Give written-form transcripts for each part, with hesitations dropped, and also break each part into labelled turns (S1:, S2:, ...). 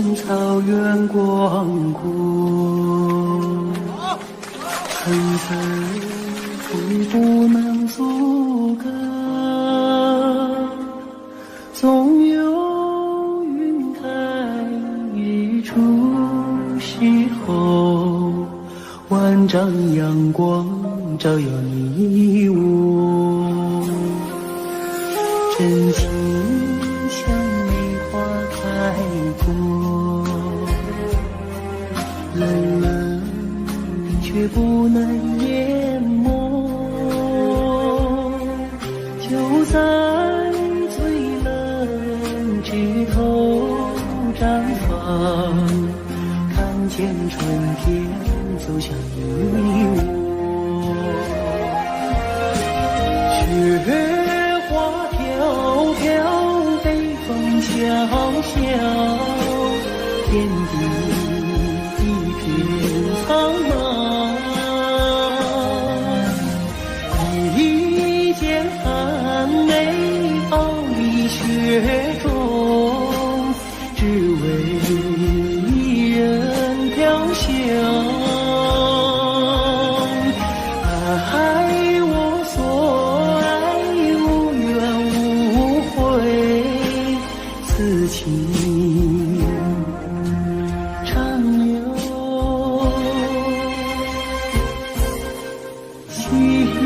S1: 深草原广阔，层层风不能阻隔，总有云开一处邂逅，万丈阳光照耀你我，真情像梅花开过，冷冷却不能淹没，就在最冷枝头绽放，看见春天走向你我，雪花飘飘，北风萧萧，天地一片苍茫，一剑寒梅傲立雪中，只为一人飘香。爱我所爱，无怨无悔，此情长留心间。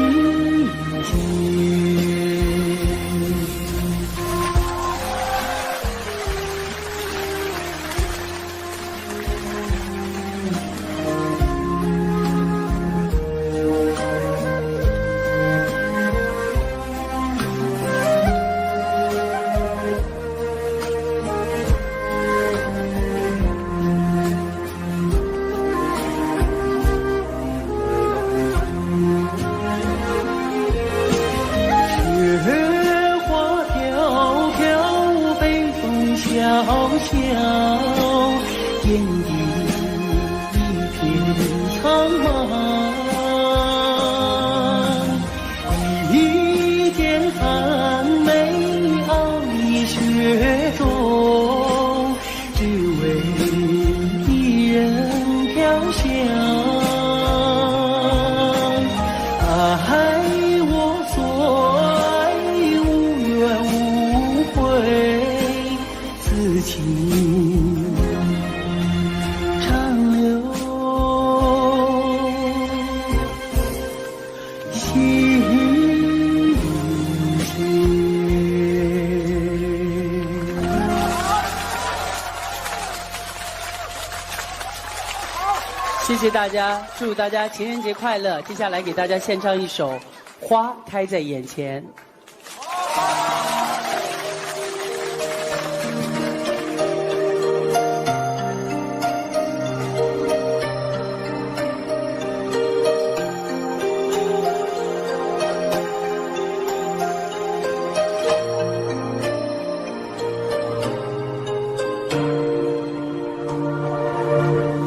S1: 雪花飘飘，北风萧萧，天地一片苍茫，一剑寒梅傲立雪中，只为一人飘香。爱我所爱，无怨无悔，此情长留心间。
S2: 谢谢大家，祝大家情人节快乐！接下来给大家献唱一首《花开在眼前》。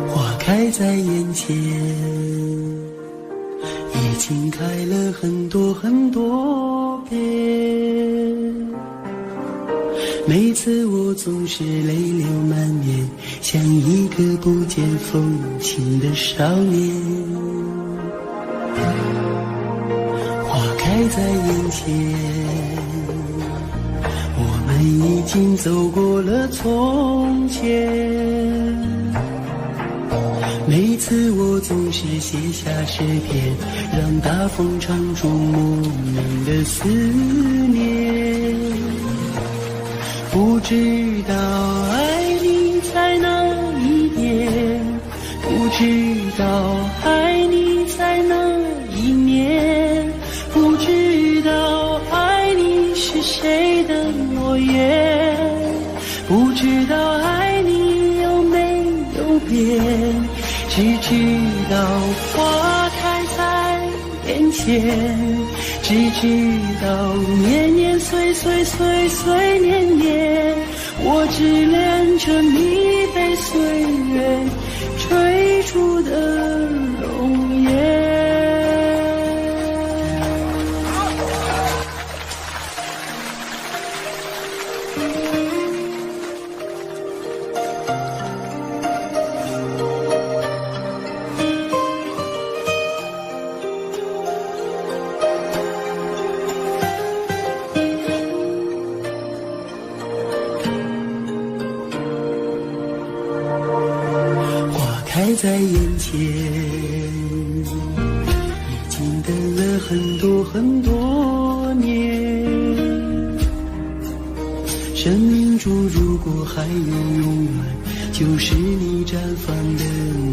S1: 花开在眼前，已经开了很多很多遍。每次我总是泪流满面，像一个不见风情的少年。花开在眼前，我们已经走过了从前。每次我总是写下诗篇，让大风唱出莫名的思念。不知道爱你在哪一年，不知道爱你在哪一年，不知道爱你是谁的诺言，不知道爱你有没有变。只知道花开在眼前，只知道年年岁岁岁岁年年，我只恋着你被岁月追逐的容颜。开在眼前，已经等了很多很多年。生命中如果还有永远，就是你绽放的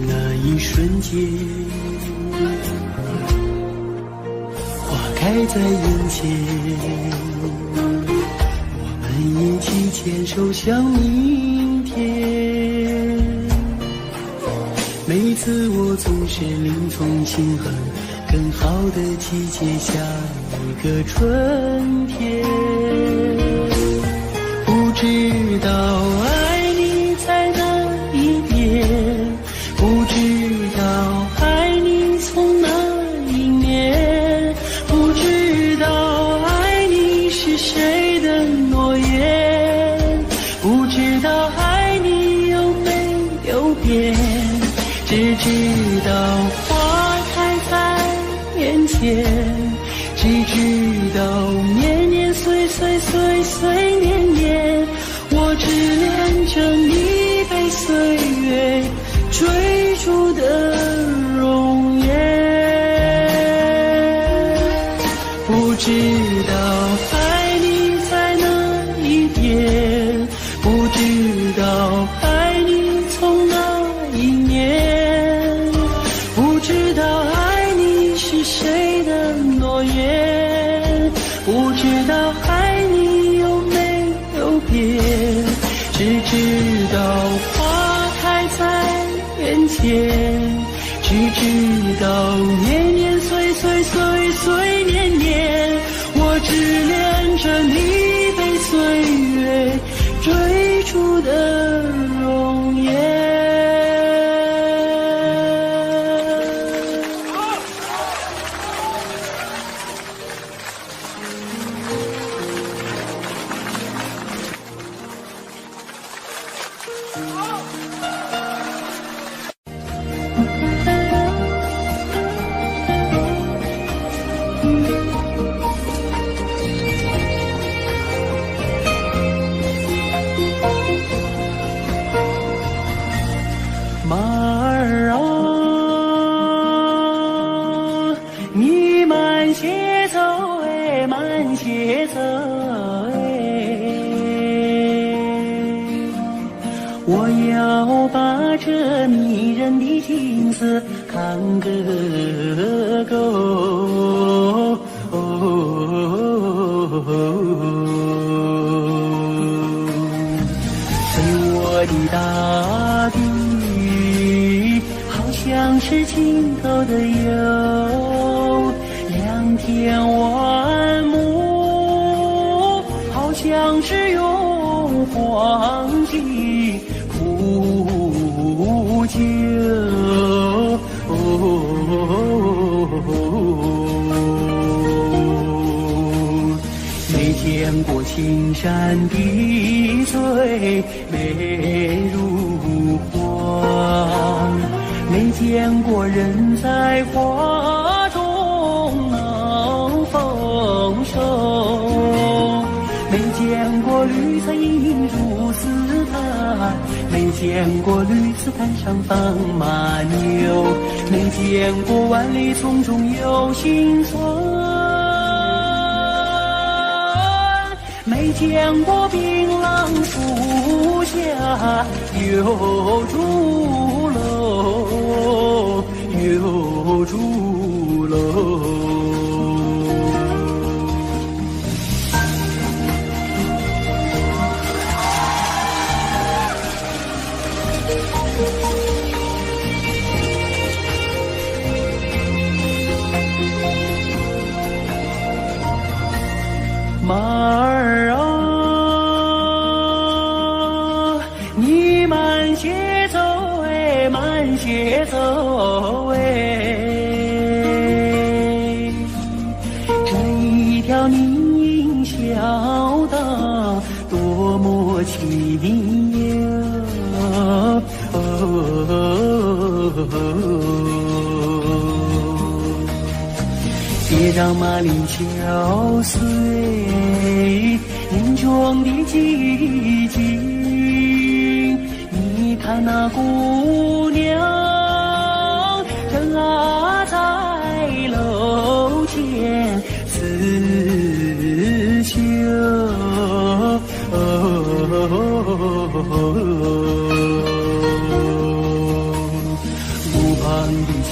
S1: 那一瞬间。花开在眼前，我们一起牵手向明天。每次我总是临从心狠，更好的季节下一个春天。不知道爱你在哪一边，不知道爱你从哪一年，不知道爱你是谁的诺言，不知道爱你有没有变，只知道花开在眼前，只知道年年岁岁岁岁年年，我只恋着你被岁月追逐的容颜。不知道爱你在哪一边，不知道爱你从哪一年，不知道爱你是谁的诺言，不知道爱你有没有变，只知道花开在眼前，只知道年年岁岁岁岁年年，我只恋着你被岁月追逐的容颜。马儿啊，你慢些走哎，慢些走哎，我要把这迷人的景色看个够。我的大地好像是尽头的有两天万亩，好像是用黄金苦酒。没见过青山的最美如画，没见过人在花中能丰收，没见过绿色映入紫檀，没见过绿紫檀上放马牛，没见过万里丛中有行村，没见过槟榔树下有竹楼，有竹楼。马儿啊，你慢些走哎，慢些走哎，这一条泥泞小道多么清幽。别让马铃敲碎眼中的寂静，你看那姑娘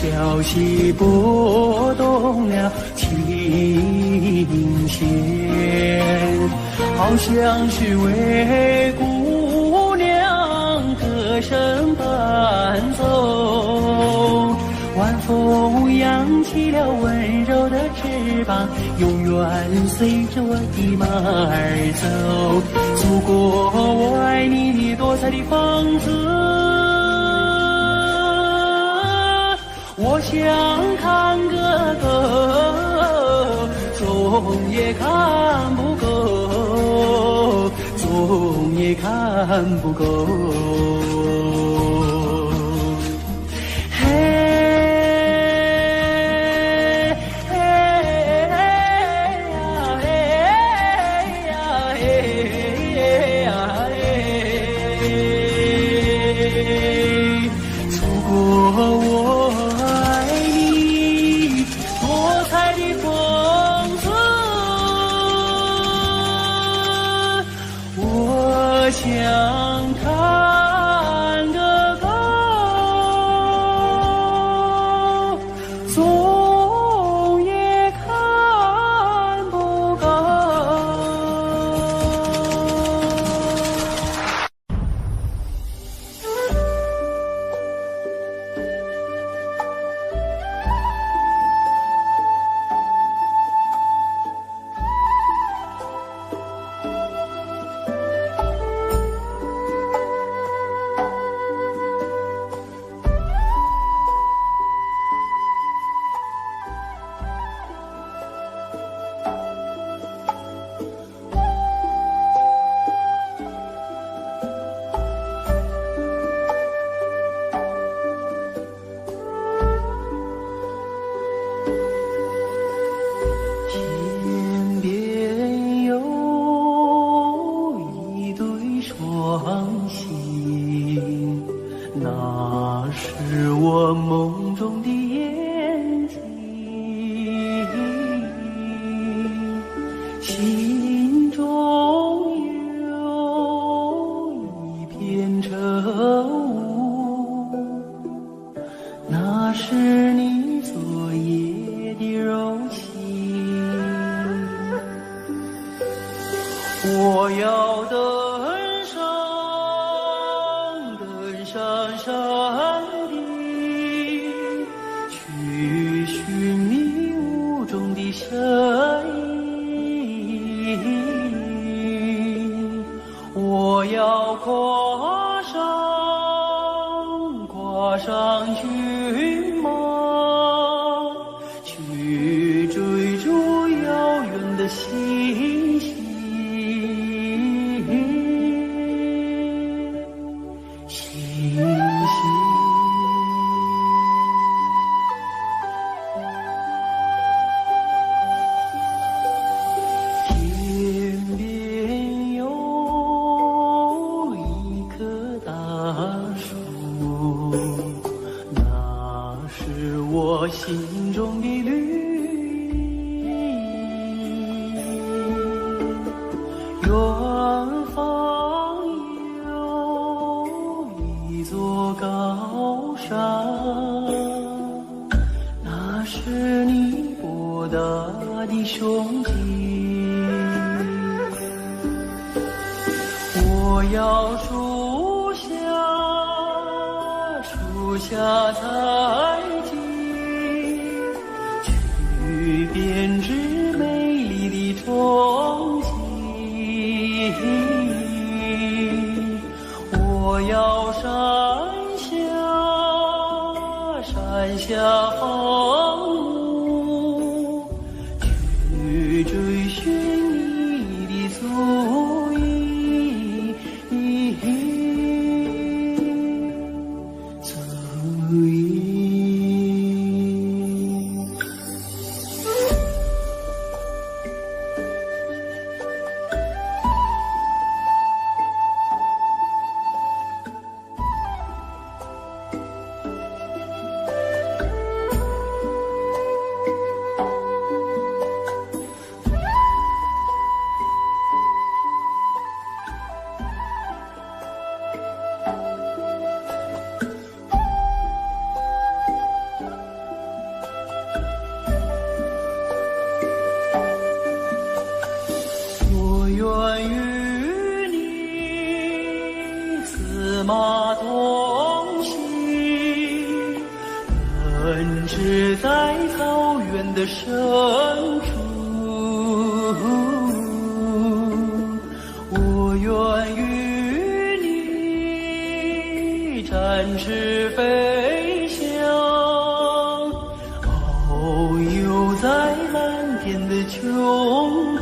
S1: 消息拨动了琴弦，好像是为姑娘歌声伴奏。晚风扬起了温柔的翅膀，永远随着我的马儿走，祖国我爱你，你多彩的风姿，我想看个够，总也看不够，总也看不够。想看个够，总也看不够。那是我梦中的眼睛，心中有一片愁雾，那是你昨夜的柔情。我要登上山顶，去寻你雾中的身影。我要跨上骏马，去追逐遥远的星星。天边有一棵大树，那是我心中的绿意。远方有一座高山，那是你博大的胸襟。我要树下采集，去编织美丽的憧憬。我要山下放牧，去追寻你的足印。同行，根植在草原的深处。我愿与你展翅飞翔，遨游在蓝天的穹谷。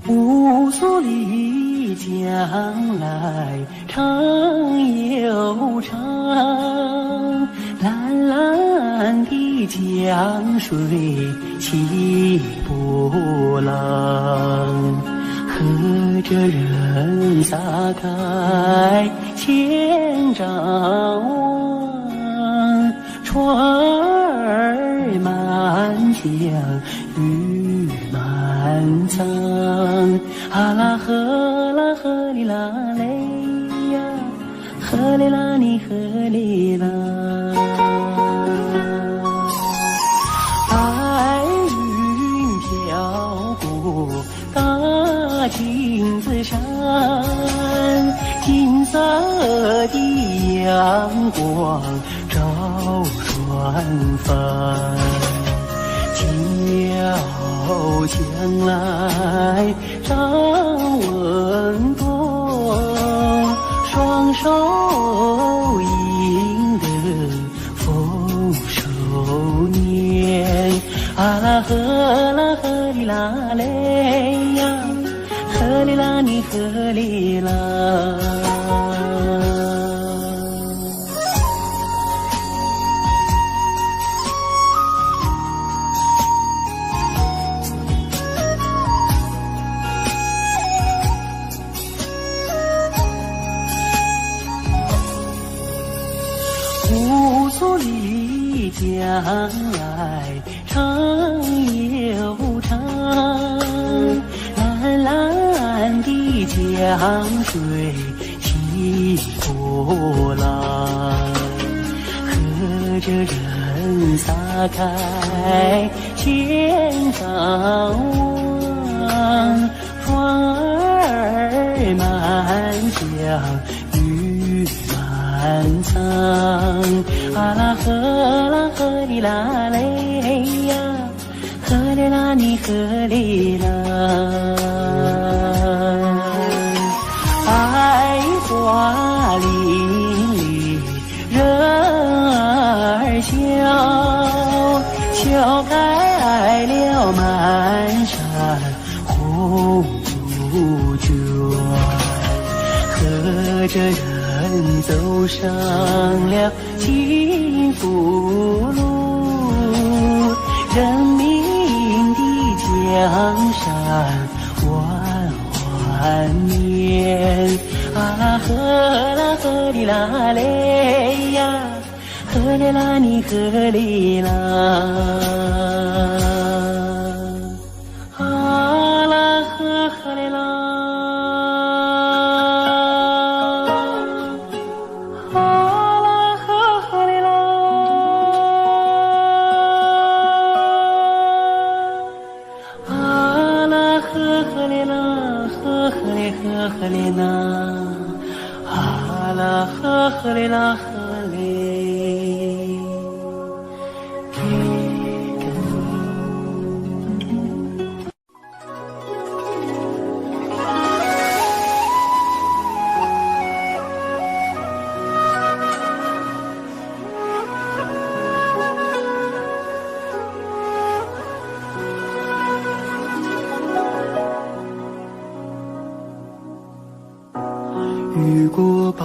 S1: 乌苏里江来长又长，蓝蓝的江水起波浪，和着人撒开千丈网，船儿满江鱼满仓，哈啦呵啦呵哩啦嘞呀，呵哩啦你呵哩啦。白云飘过大金子山，金色的阳光照船帆，叫将来张文多，双手赢得丰收年，啊啦呵啦呵哩啦嘞呀，呵哩啦你呵哩啦。乌苏里江来长又长，蓝蓝的江水起波浪，和着人撒开千丈网，船儿满江鱼满仓，啊啦呵啦呵哩啦嘞呀，呵哩啦你呵哩啦。百花林里人儿笑，笑开了满山红杜鹃，和着人走上了幸福路，人民的江山万万年，啊啦呵啦呵哩啦嘞呀，呵哩啦你呵哩啦，啊啦呵呵哩啦。呵哩啦，啊啦呵呵哩啦呵泪。遇过白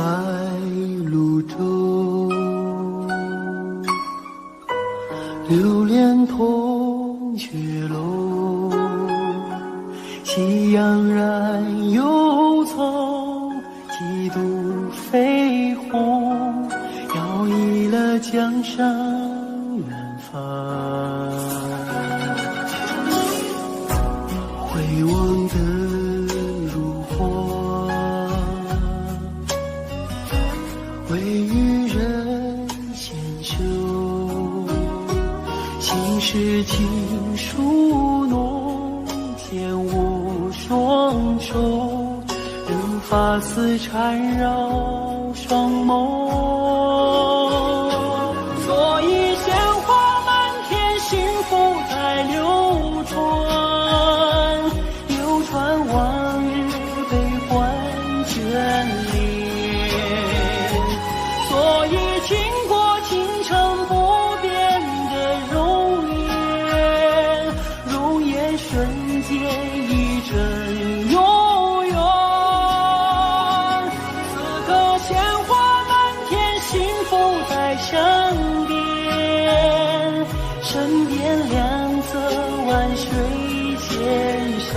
S1: 鹭洲，流连铜雀楼，喜洋然忧愁，几度飞鸿，摇曳了江山远方。回望的如火，未与人闲休，心事情书浓，天无双手，任发丝缠绕双眸。所以鲜花满天，幸福在流传，流传往日悲欢眷恋。所以经过倾城不变的容颜，容颜瞬间一阵永远。此刻鲜花满天，幸福在身边，身边两侧万水千山。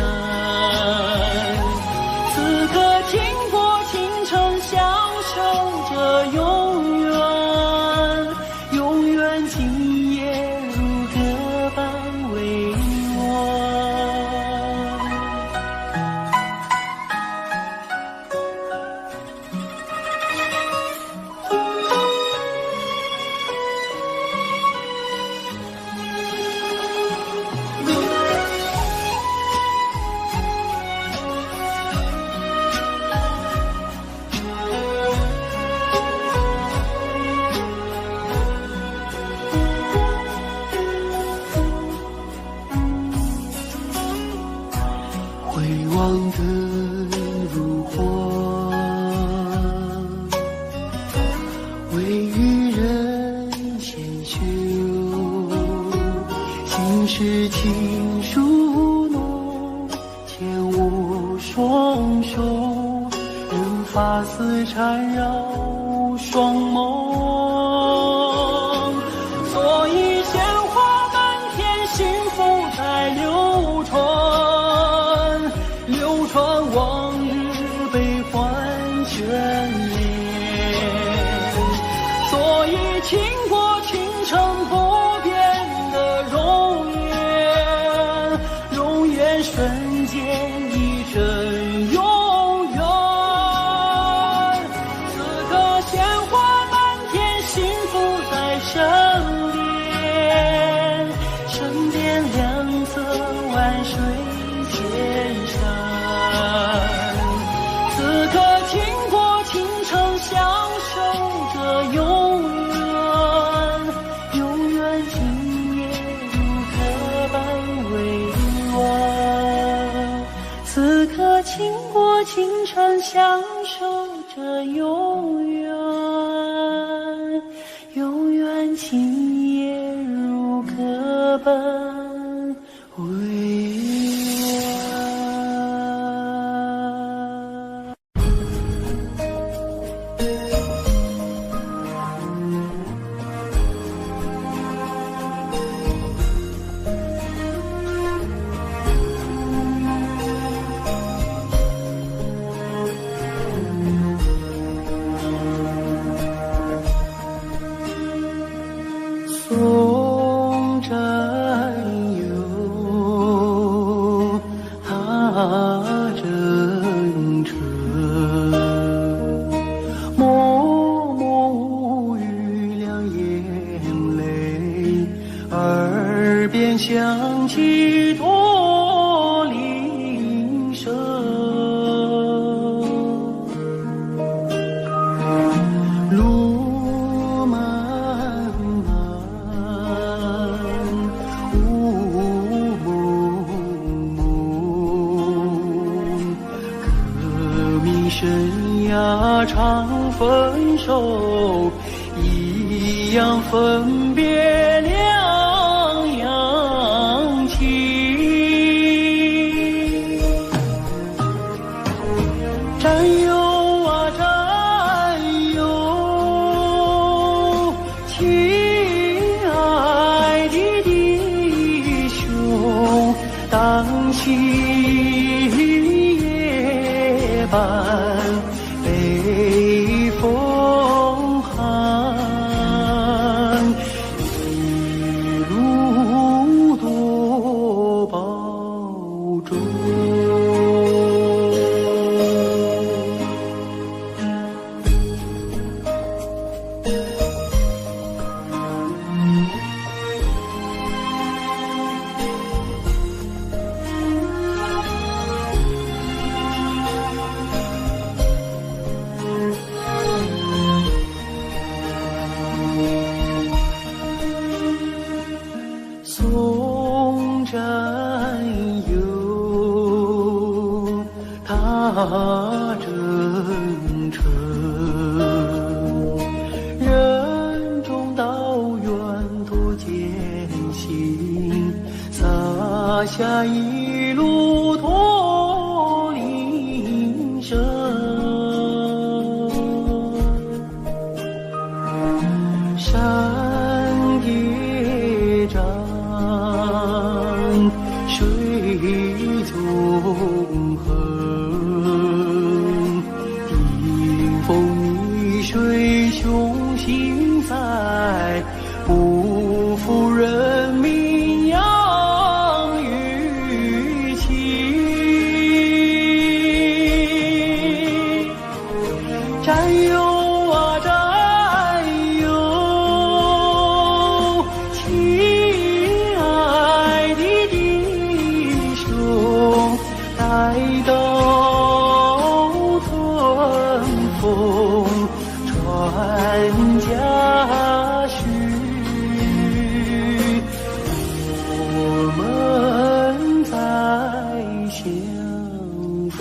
S1: 此刻经过倾城，享受着永远，永远今夜如歌般委婉。回望的如火，未与人闲休，心事情书浓，天无双手，任发丝缠绕双眸。所以鲜花满天，幸福在流传，流传往日悲欢眷恋。所以经过倾城不变的容颜，容颜瞬间一阵永远。此刻鲜花满天，幸福在身边，身边两侧万水千山。此刻经过倾城，享受着永远，永远今夜如歌般委婉。此刻经过倾城，享受着永远，永远今夜如歌般委婉。松山有征程，默默无语两眼泪，耳边响起驼铃声。路手，一样分别两样情。战友啊战友，亲爱的弟兄，当夕夜半北风寒，一路多保重。送战友，踏征程，任重道远多艰辛，洒下一路驼铃声。山叠嶂，水纵横，顶风雨水雄心在，不负人民养育情。战友啊战友，亲爱的弟兄，待到春风传家序，我们再相逢。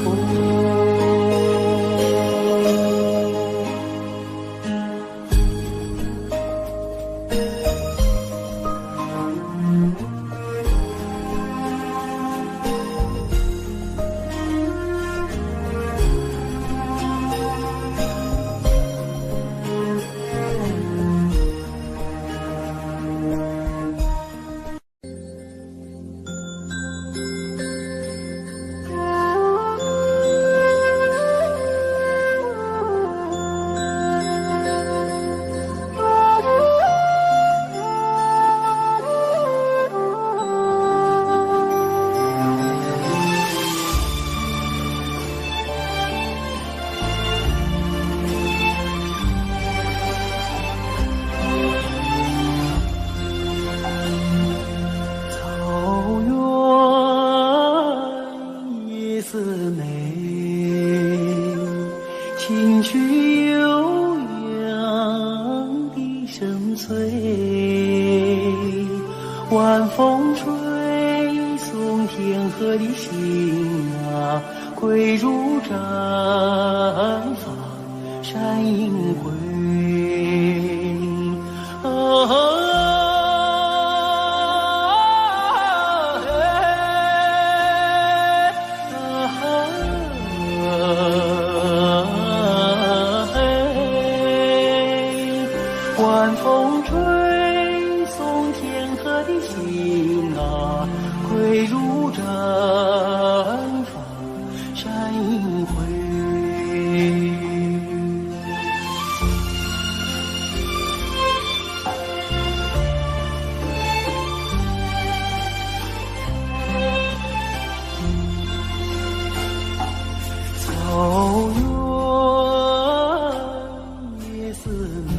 S1: 情趣悠扬的深邃，晚风吹送天河的星啊，归如绽放山阴归。晚风吹送天河的星啊，归如绽放山阴归。草原夜似美，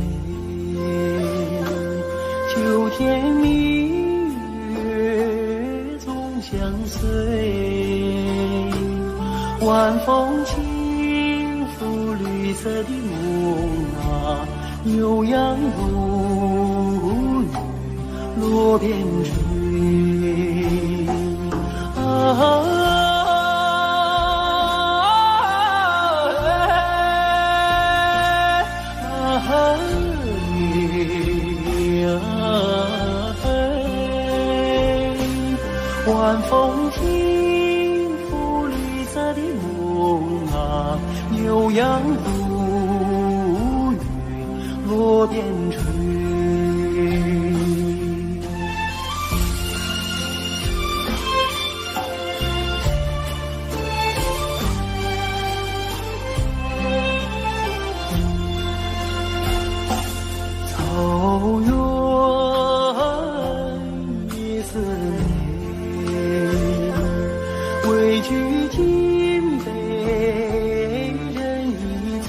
S1: 秋天明月总相随，晚风轻拂绿色的梦啊，牛羊如雨落边追。晚风轻拂绿色的梦啊，牛羊如云落边吹。草原夜色美，畏惧今被人一醉。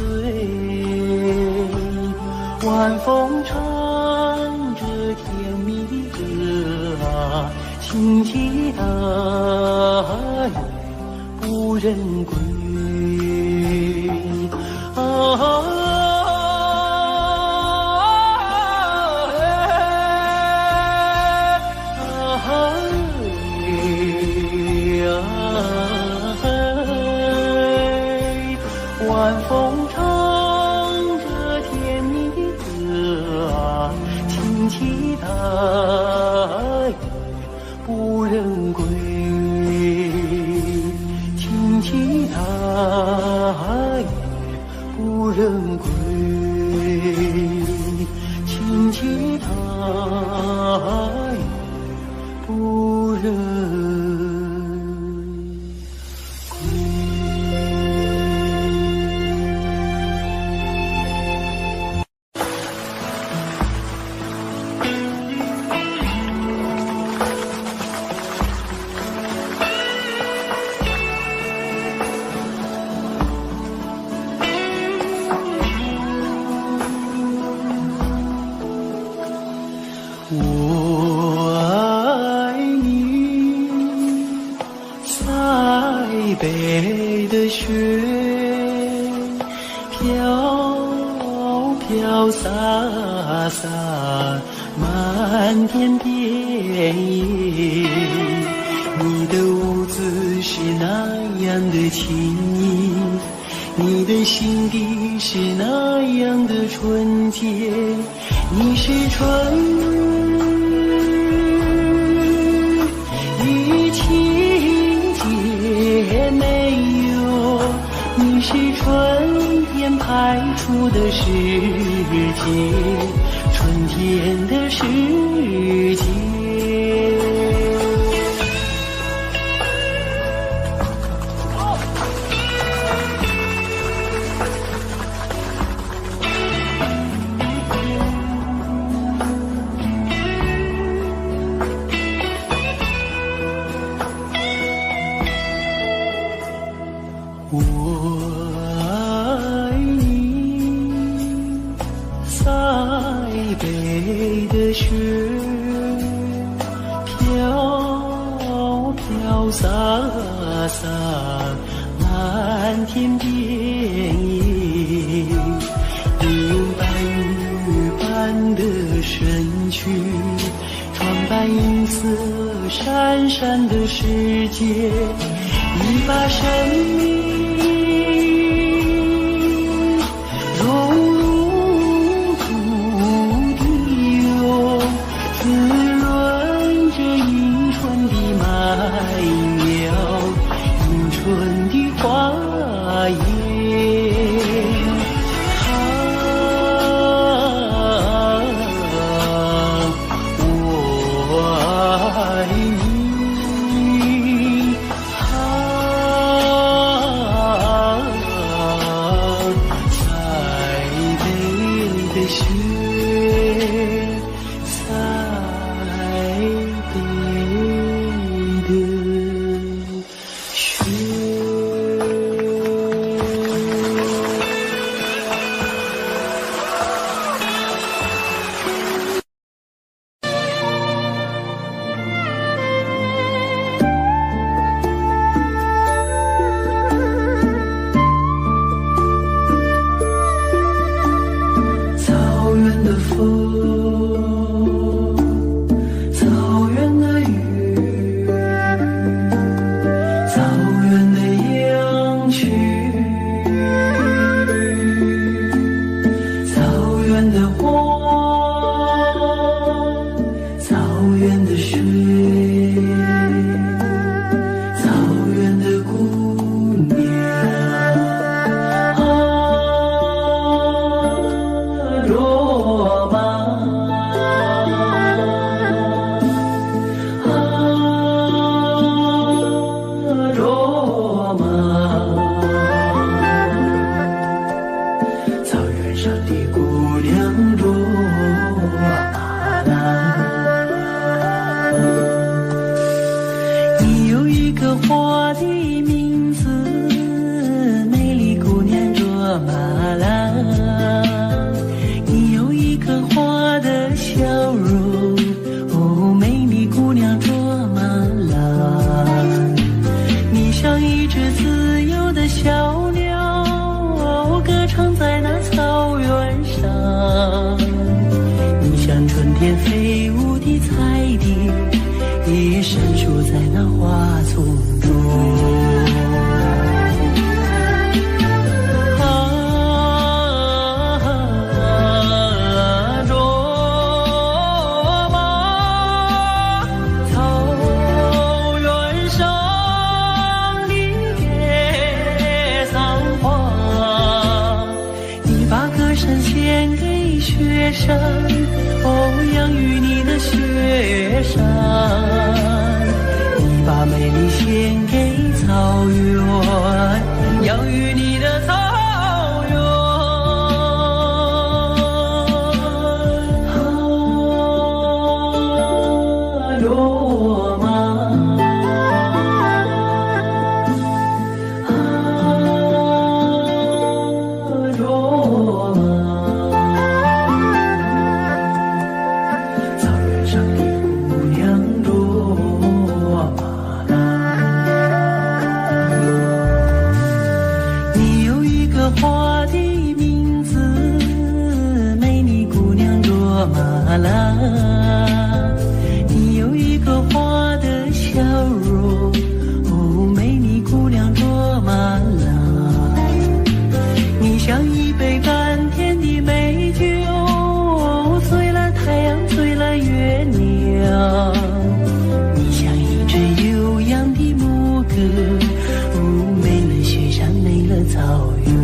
S1: 晚风唱着甜蜜的歌啊，轻骑大雁不人归啊。晚风唱着甜蜜的歌啊，轻骑大雁不人归，轻骑大雁不人归，轻骑大雁不人。我爱你，塞北的雪，飘飘洒洒，漫天遍野。你的舞姿是那样的轻盈，你的心底是那样的纯洁，你是春的情节没有，你是春天派出的世界，春天的世界。我爱你，塞北的雪，飘飘洒洒，漫天遍野。你用白玉般的身躯，装扮银色闪闪的世界，你把生命草原的水。笑容，哦，美丽姑娘卓玛兰，你像一只自由的小鸟，哦，歌唱在那草原上，你像春天飞舞的彩蝶，也闪烁在那花丛中。雪山，哦，养育你的雪山，你把美丽献给草原，养育你的草原。啊，罗马，啊，罗马。花的名字，美丽姑娘卓玛兰，你有一个花的笑容，哦，美丽姑娘卓玛兰，你像一杯甘甜的美酒，醉了太阳，醉了月亮，你像一只悠扬的牧歌，哦，美了雪山，美了草原。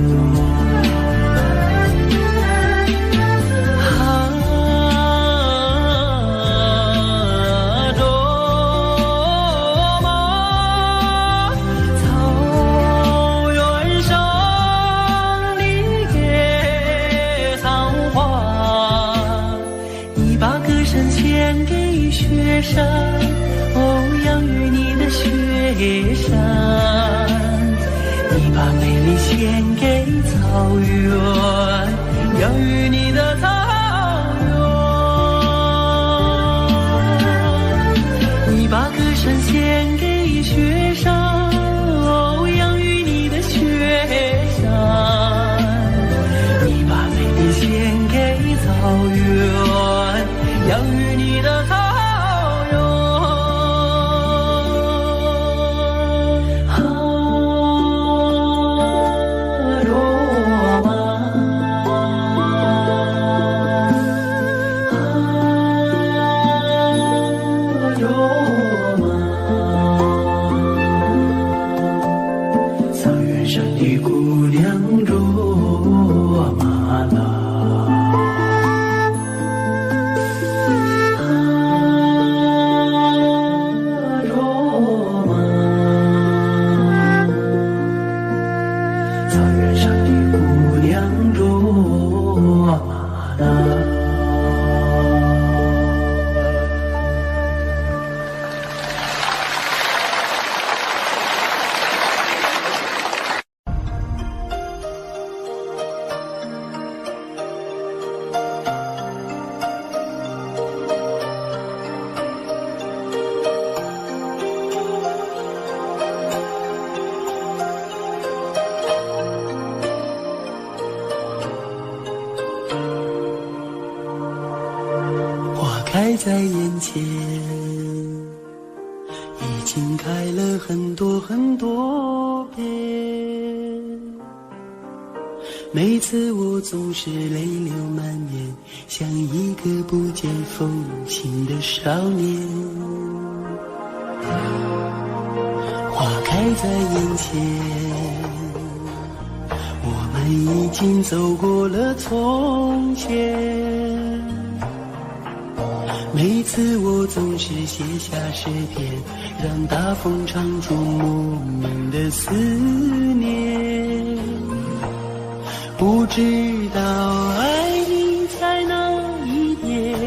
S1: 献给雪山，哦，养育你的雪山，你把美丽献给草原，养育你的草原，你把歌声献给雪山，哦，养育你的雪山，你把美丽献给草原，养育你的草原。啊，罗马，啊，罗马，草原上的姑娘卓玛兰。开在眼前，已经开了很多很多遍，每次我总是泪流满面，像一个不见风情的少年。花开在眼前，我们已经走过了从前，每次我总是写下诗篇，让大风唱出莫名的思念。不知道爱你在哪一点，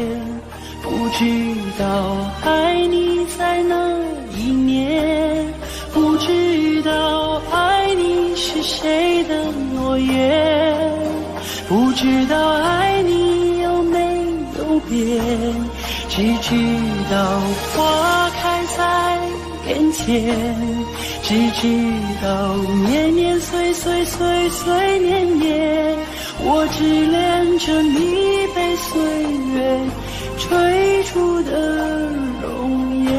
S1: 不知道爱你在哪一年，不知道爱你是谁的诺言，不知道爱你有没有变，只知道花开在眼前，只知道年年岁岁岁岁年年，我只恋着你被岁月追逐的容颜。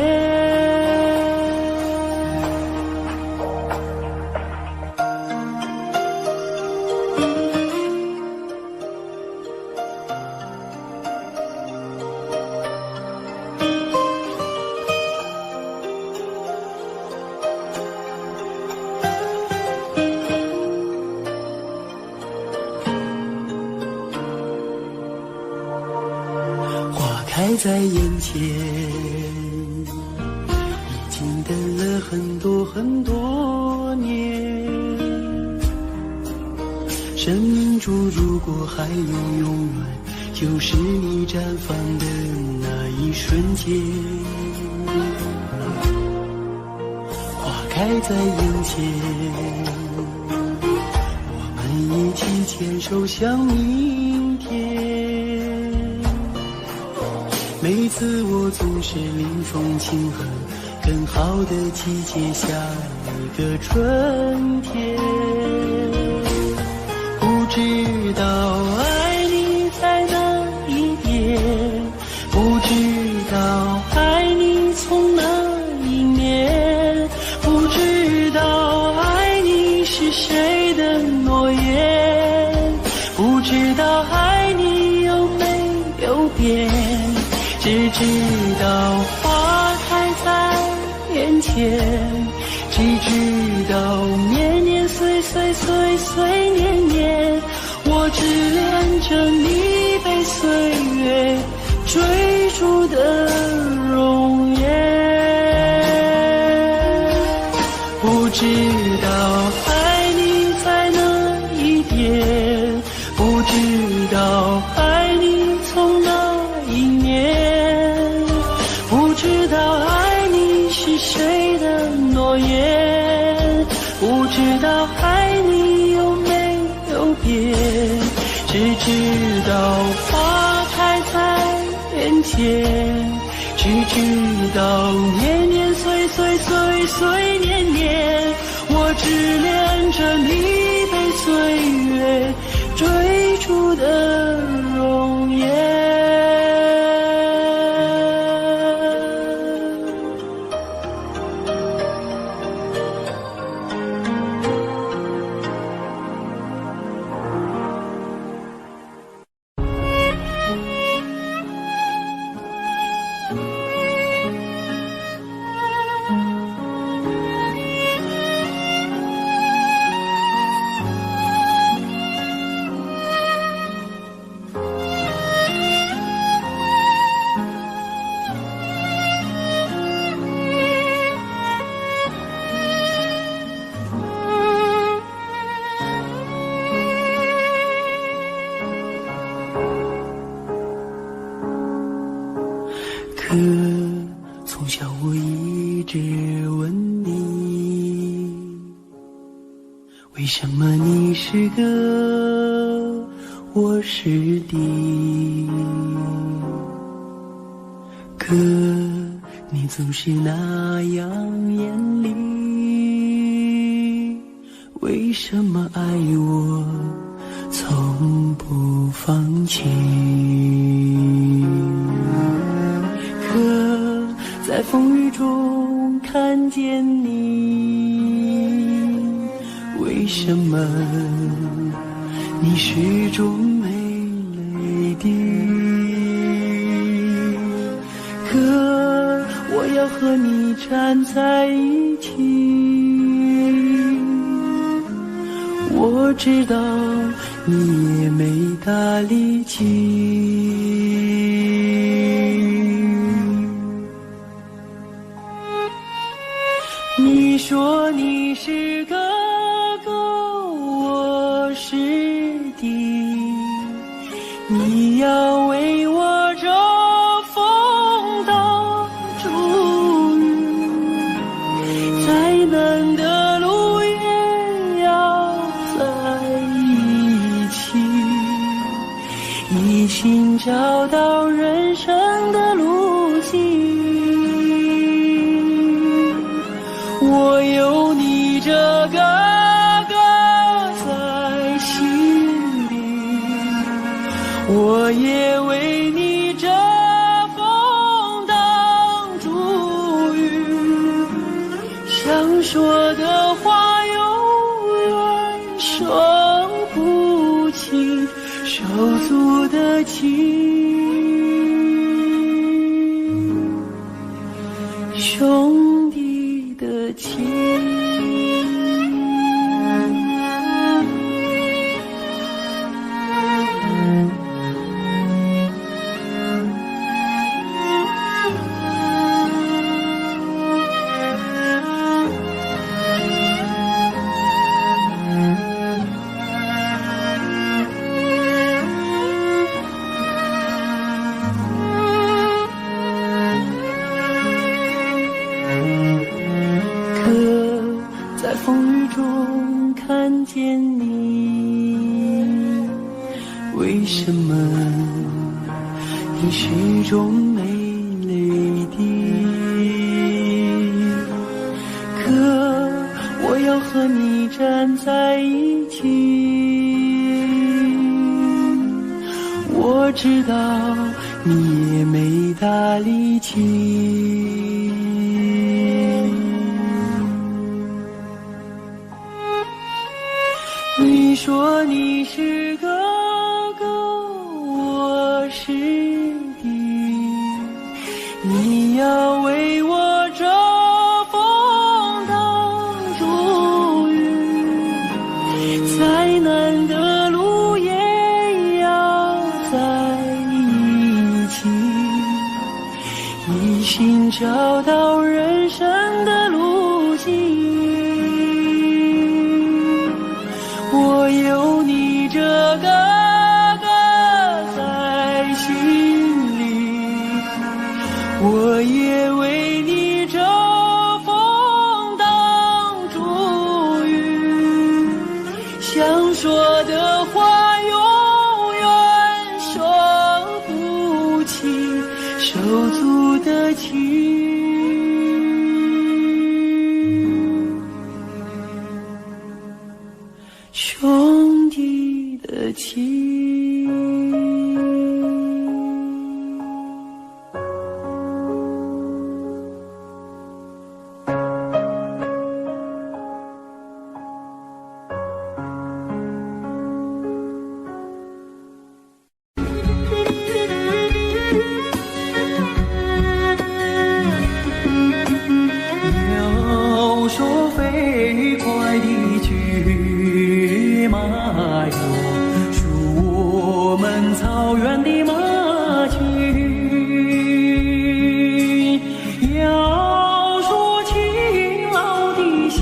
S1: 开在眼前，已经等了很多很多年。生命中如果还有永远，就是你绽放的那一瞬间。花开在眼前，我们一起牵手向明天。每次我总是临风轻和，更好的季节下一个春天。不知道爱你在哪一边，不知道爱你从哪一年，不知道爱你是谁的诺言，不知道爱你有没有变，只知道花开在眼前，只知道年年岁岁岁岁年年，我只恋着你被岁月追逐的容颜。不知道爱你在哪一边，不知道爱你从哪一年，不知道爱你是谁的诺言，不知道爱你有没有变，只知道花开在眼前，只知道年年岁岁岁岁年年，我只恋着你被岁月追逐的容颜。可从小我一直问你，为什么你是哥，我是弟？可你总是那样严厉，为什么爱我从不放弃？在风雨中看见你，为什么你始终没泪滴？可我要和你站在一起，我知道你也没大力气。你说你是哥哥，我是弟，你要为我遮风挡雨，再难的路也要在一起，一心找到人生足的情，兄弟的情。在风雨中看见你，为什么你始终没泪滴？可我要和你站在一起，我知道你也没大力气。你说你是哥哥，我是弟，你要为我遮风挡雨，再难的路也要在一起，一心找到人生的路径。我有你这个哥在心里，我也为你遮风挡住雨，想说的话永远说不清，手足的情。兄弟的情。要说飞快的骏马哟，是我们草原的马群；要说勤劳的小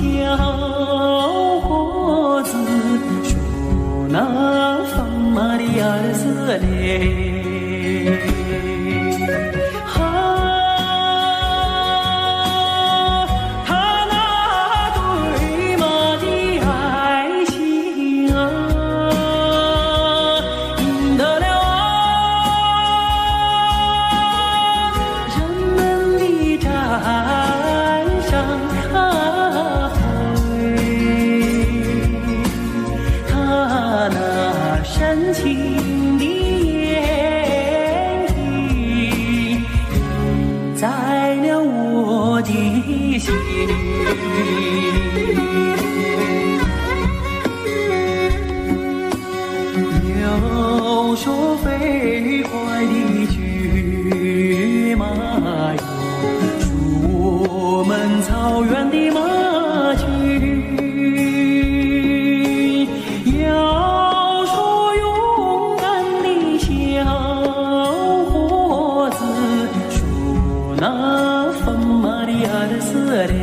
S1: 伙子，说那放马的儿子嘞。深情的眼睛在了我的心里，要说飞快的骏马哟，是我们草原的马群。那放马的儿子嘞，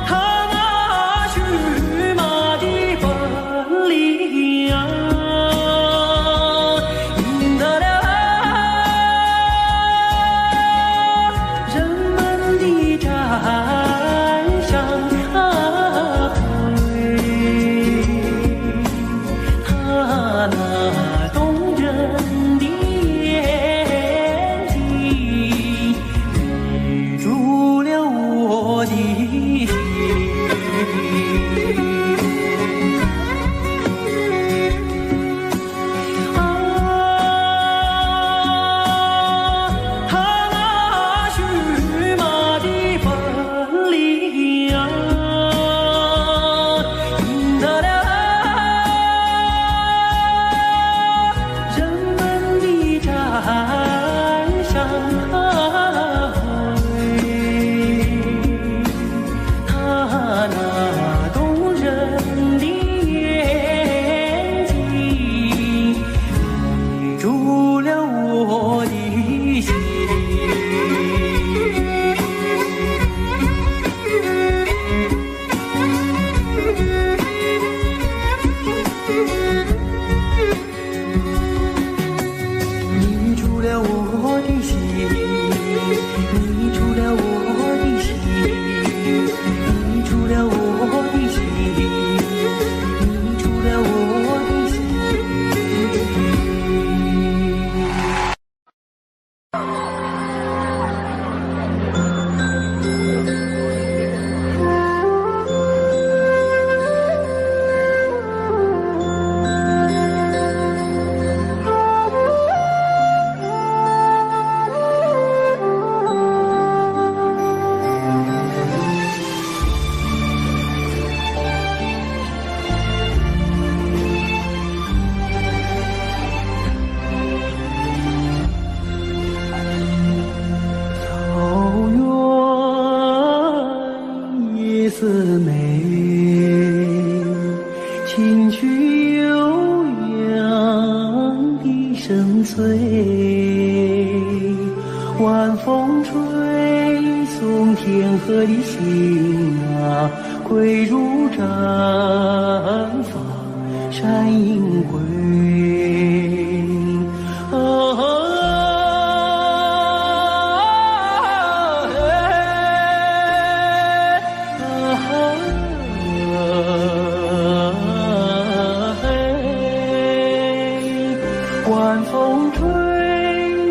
S1: 他那驯马的本领啊，赢得了人们的赞赏。那动人的眼睛你住了我的心，你住了我的心，你住了我的心，你住了我的心。色美，情趣悠扬的深邃，晚风吹送天河的心啊，归如绽放山阴归。晚风吹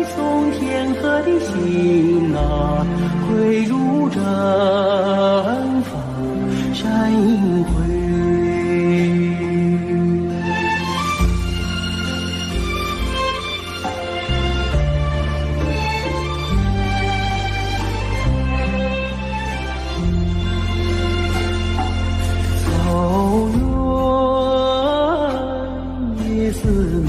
S1: 送天河的心啊，归如绽放山阴归。草原夜色美，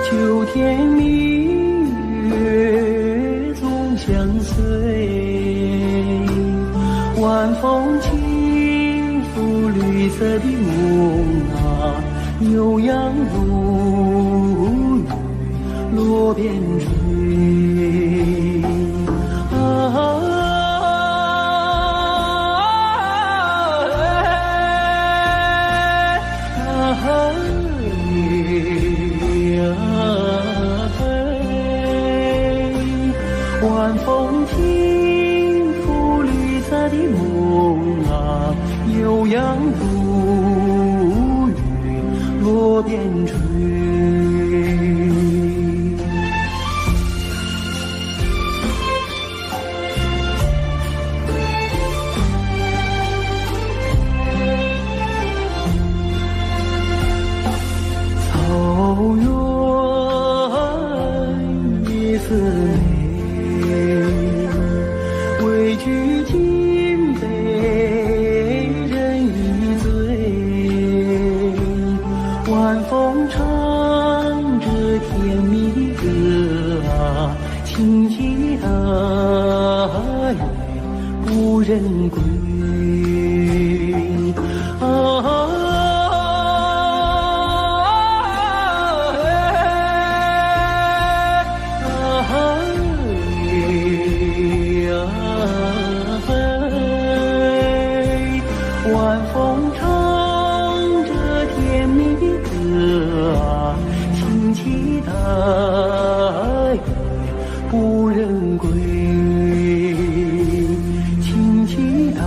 S1: 秋天明月总相随，晚风轻拂绿色的梦啊，悠扬如雨落边吹。晚风轻拂绿色的梦啊，悠扬如雨落边吹。草原夜色美，畏惧金杯人一醉，晚风唱着甜蜜的歌啊，轻骑大雁不忍归。晚风唱着甜蜜的歌啊，轻骑大雁不忍归，轻骑大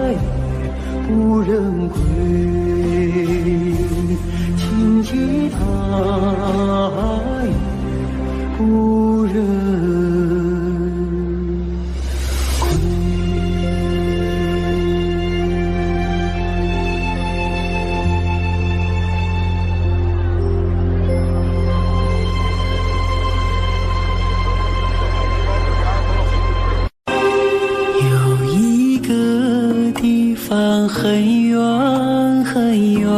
S1: 雁不忍归，轻骑大雁不忍。很远很远，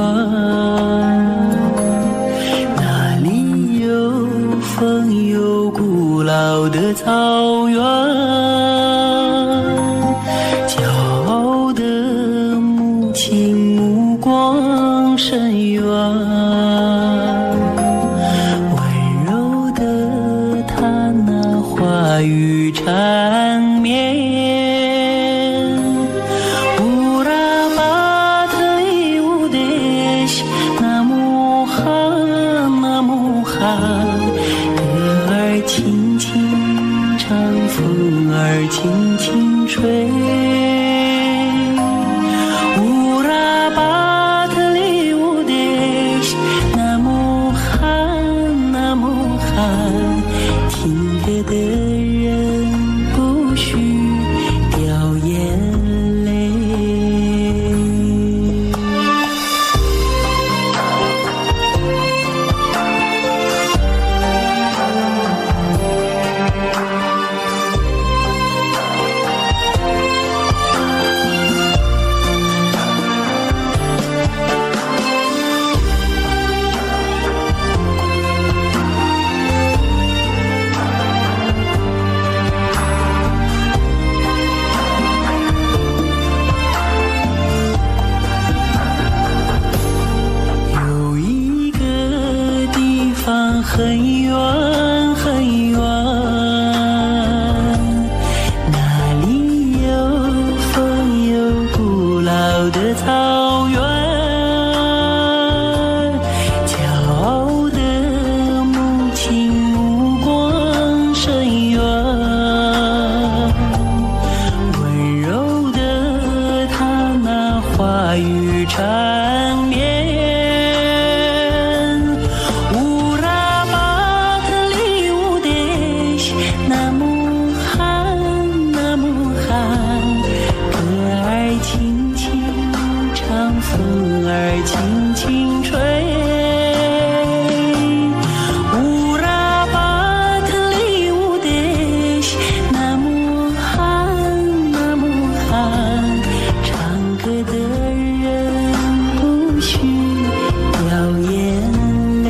S1: 那里有风有古老的草原，骄傲的母亲目光深远，温柔的她那话语缠绵。乌拉巴特很远很远，那里有风有古老的草原，骄傲的母亲目光深远，温柔的她那话语缠绵。风儿轻轻吹，乌拉巴特里乌德西，那么寒，那么寒，唱歌的人不许掉眼泪。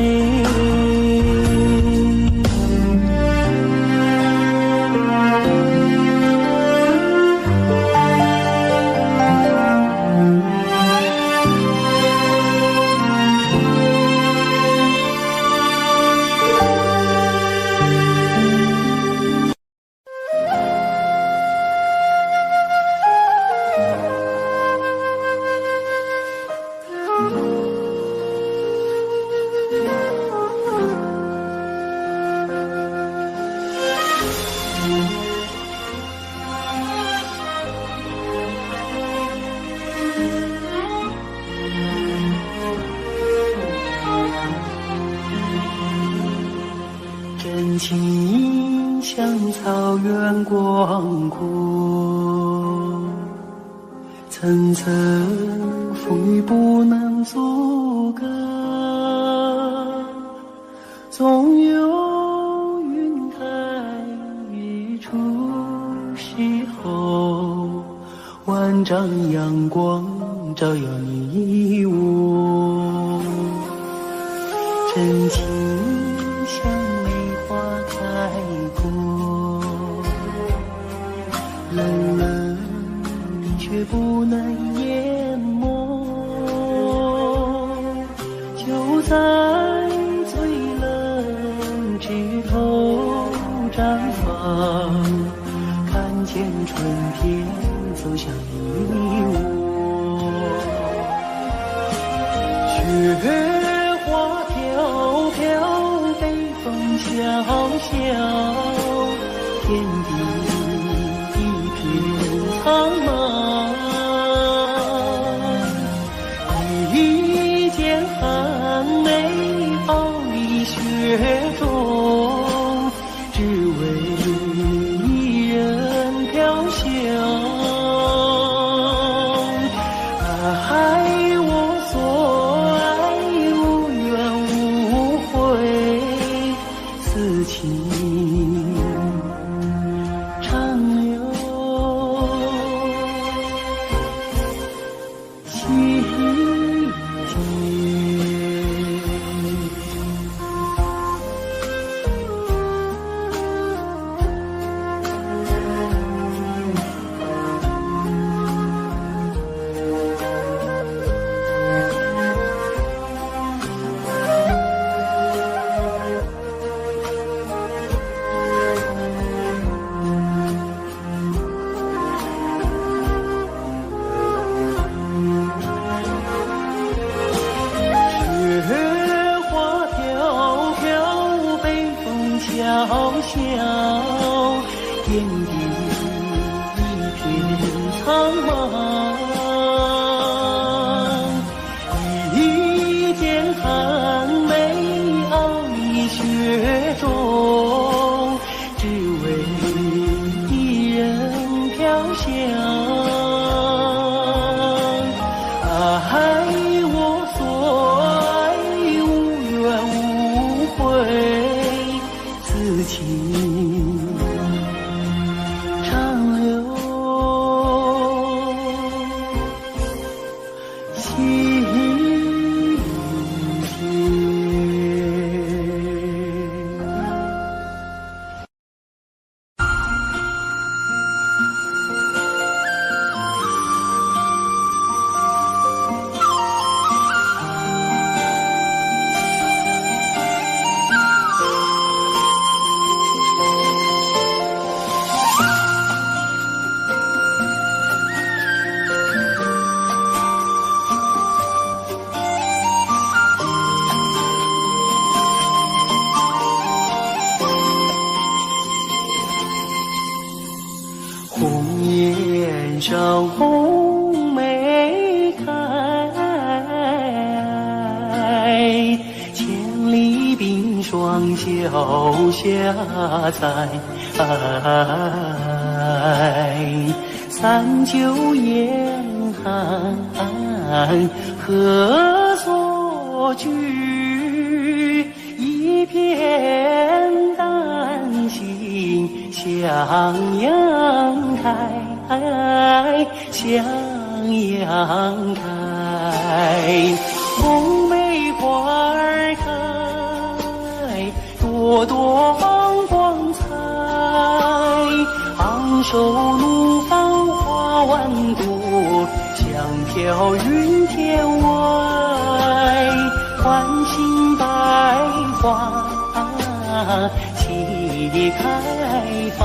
S1: 真情像草原广阔，层层风雨不能阻隔，总有云开日出时候，万丈阳光照耀你我，真情像梅花开过，冷冷却不能淹没，就在最冷枝头绽放，看见春天走向你我，雪花飘飘，北风萧萧，天地一片苍茫，一件寒梅傲立雪中，只为一人飘香。爱我所爱，无怨无悔，此情长留心间。小小天地一片苍茫，一件寒梅傲立雪中，只为一人飘香。爱我所爱，无怨无悔，此情长留心间。长脚下在三九严寒何所居？一片丹心向阳开，向阳开。红梅花儿开，朵朵光彩。昂首怒放花万朵，香飘云天外。唤醒百花齐开放。